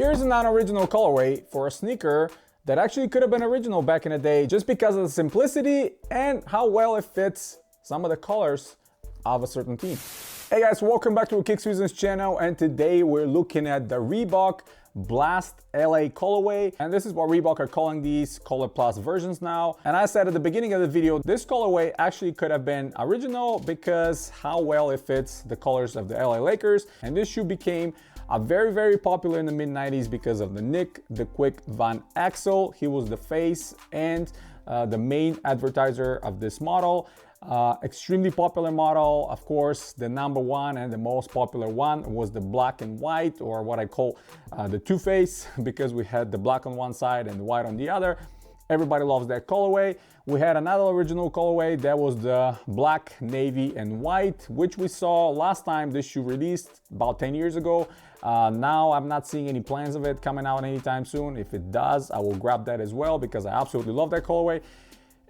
Here's a non-original colorway for a sneaker that actually could have been original back in the day just because of the simplicity and how well it fits some of the colors of a certain team. Hey guys, welcome back to the Kicks Reasons channel, and today we're looking at the Reebok Blast LA colorway, and this is what Reebok are calling these Color Plus versions now. And I said at the beginning of the video, this colorway actually could have been original because how well it fits the colors of the LA Lakers, and this shoe became very popular in the mid-90s because of the Nick the Quick Van Outsole. He was the face and the main advertiser of this model. Extremely popular model. Of course, the number one and the most popular one was the black and white, or what I call the two-face, because we had the black on one side and the white on the other. Everybody loves that colorway. We had another original colorway that was the black, navy, and white, which we saw last time this shoe released about 10 years ago. Now I'm not seeing any plans of it coming out anytime soon. If it does, I will grab that as well because I absolutely love that colorway.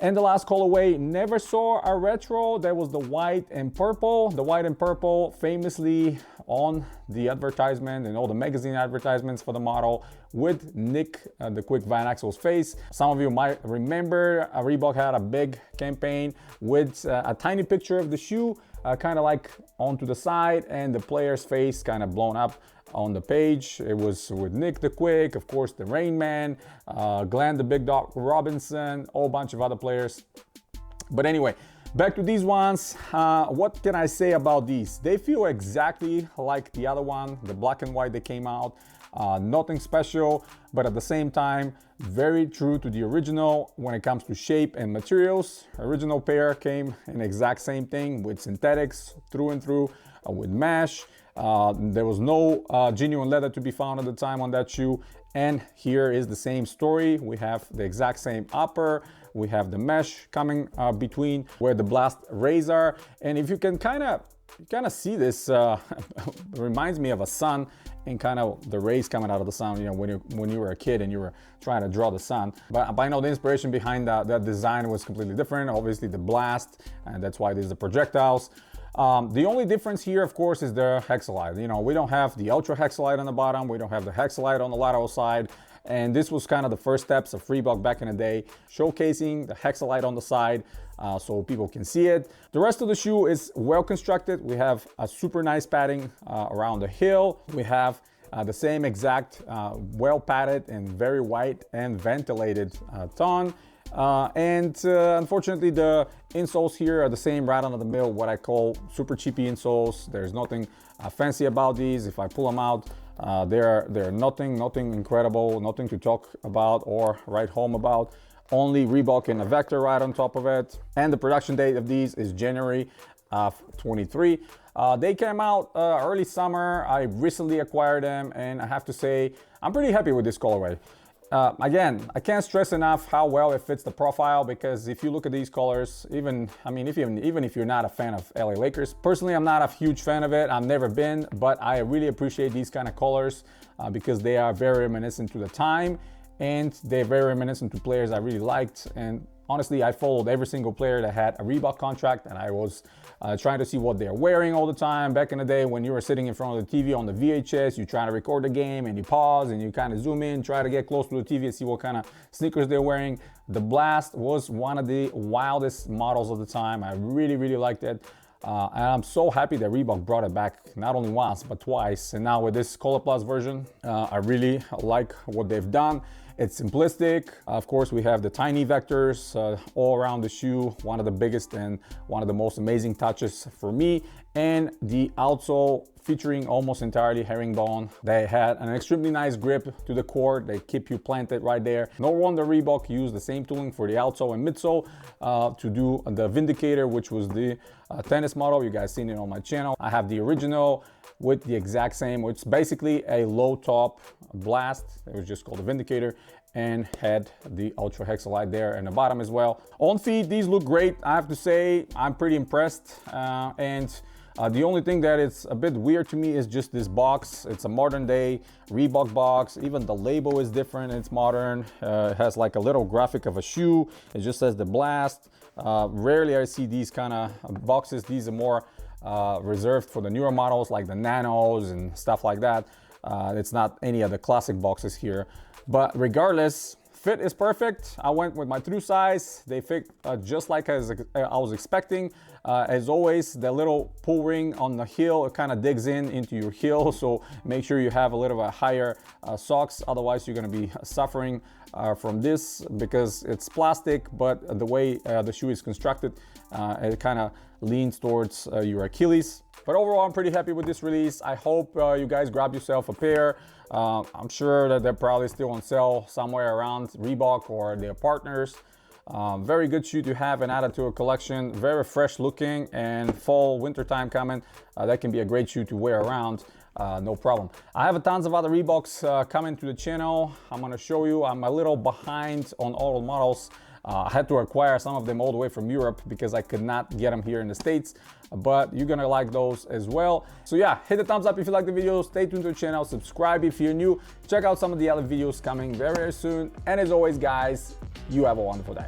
And the last colorway never saw a retro. That was the white and purple. The white and purple famously on the advertisement and all the magazine advertisements for the model with Nick the Quick Van Outsole's face. Some of you might remember Reebok had a big campaign with a tiny picture of the shoe kind of like onto the side and the player's face kind of blown up on the page. It was with Nick the Quick, of course, the Rain Man, Glenn the Big Dog Robinson, a whole bunch of other players. But anyway, back to these ones. What can I say about these? They feel exactly like the other one, the black and white that came out. Nothing special, but at the same time, very true to the original when it comes to shape and materials. Original pair came in the exact same thing with synthetics through and through, with mesh. There was no genuine leather to be found at the time on that shoe. And here is the same story. We have the exact same upper. We have the mesh coming between where the blast rays are. And if you can kind of see this, reminds me of a sun and kind of the rays coming out of the sun, you know, when you were a kid and you were trying to draw the sun. But I know the inspiration behind that design was completely different. Obviously the blast, and that's why these are projectiles. The only difference here, of course, is the hexalite. You know, we don't have the ultra hexalite on the bottom. We don't have the hexalite on the lateral side. And this was kind of the first steps of Reebok back in the day, showcasing the hexalite on the side so people can see it. The rest of the shoe is well constructed. We have a super nice padding around the heel. We have the same exact well padded and very white and ventilated tongue. Unfortunately, the insoles here are the same right under the middle, what I call super cheapy insoles. There's nothing fancy about these. If I pull them out, they're nothing incredible, nothing to talk about or write home about. Only Reebok and a vector right on top of it. And the production date of these is January of 23. They came out early summer. I recently acquired them, and I have to say I'm pretty happy with this colorway. Again, I can't stress enough how well it fits the profile, because if you look at these colors, even if you're not a fan of LA Lakers, personally, I'm not a huge fan of it. I've never been, but I really appreciate these kind of colors because they are very reminiscent to the time, and they're very reminiscent to players I really liked. And honestly, I followed every single player that had a Reebok contract, and I was trying to see what they're wearing all the time. Back in the day when you were sitting in front of the TV on the VHS, you try to record the game and you pause and you kind of zoom in, try to get close to the TV and see what kind of sneakers they're wearing. The Blast was one of the wildest models of the time. I really liked it. And I'm so happy that Reebok brought it back not only once, but twice. And now with this Color Plus version, I really like what they've done. It's simplistic. Of course, we have the tiny vectors all around the shoe, one of the biggest and one of the most amazing touches for me. And the outsole featuring almost entirely herringbone. They had an extremely nice grip to the court. They keep you planted right there. No wonder Reebok used the same tooling for the outsole and midsole to do the Vindicator, which was the tennis model. You guys seen it on my channel. I have the original with the exact same, which is basically a low top blast. It was just called the Vindicator, and had the ultra hexalite there in the bottom as well. On feet, these look great. I have to say, I'm pretty impressed. The only thing that is a bit weird to me is just this box. It's a modern day Reebok box. Even the label is different. It's modern. It has like a little graphic of a shoe. It just says the Blast. Rarely I see these kind of boxes. These are more reserved for the newer models like the Nanos and stuff like that. It's not any of the classic boxes here. But regardless, fit is perfect. I went with my true size. They fit just like I was expecting. As always, the little pull ring on the heel, it kind of digs into your heel, so make sure you have a little bit higher socks, otherwise you're going to be suffering from this because it's plastic, but the way the shoe is constructed, it kind of leans towards your Achilles. But overall, I'm pretty happy with this release. I hope you guys grab yourself a pair. I'm sure that they're probably still on sale somewhere around Reebok or their partners. Very good shoe to have and add to a collection. Very fresh looking, and fall, winter time coming, that can be a great shoe to wear around. No problem. I have tons of other Reeboks coming to the channel. I'm gonna show you. I'm a little behind on all the models. I had to acquire some of them all the way from Europe because I could not get them here in the States, but you're gonna like those as well. So yeah, hit the thumbs up if you like the video, stay tuned to the channel, subscribe if you're new, check out some of the other videos coming very, very soon. And as always, guys, you have a wonderful day.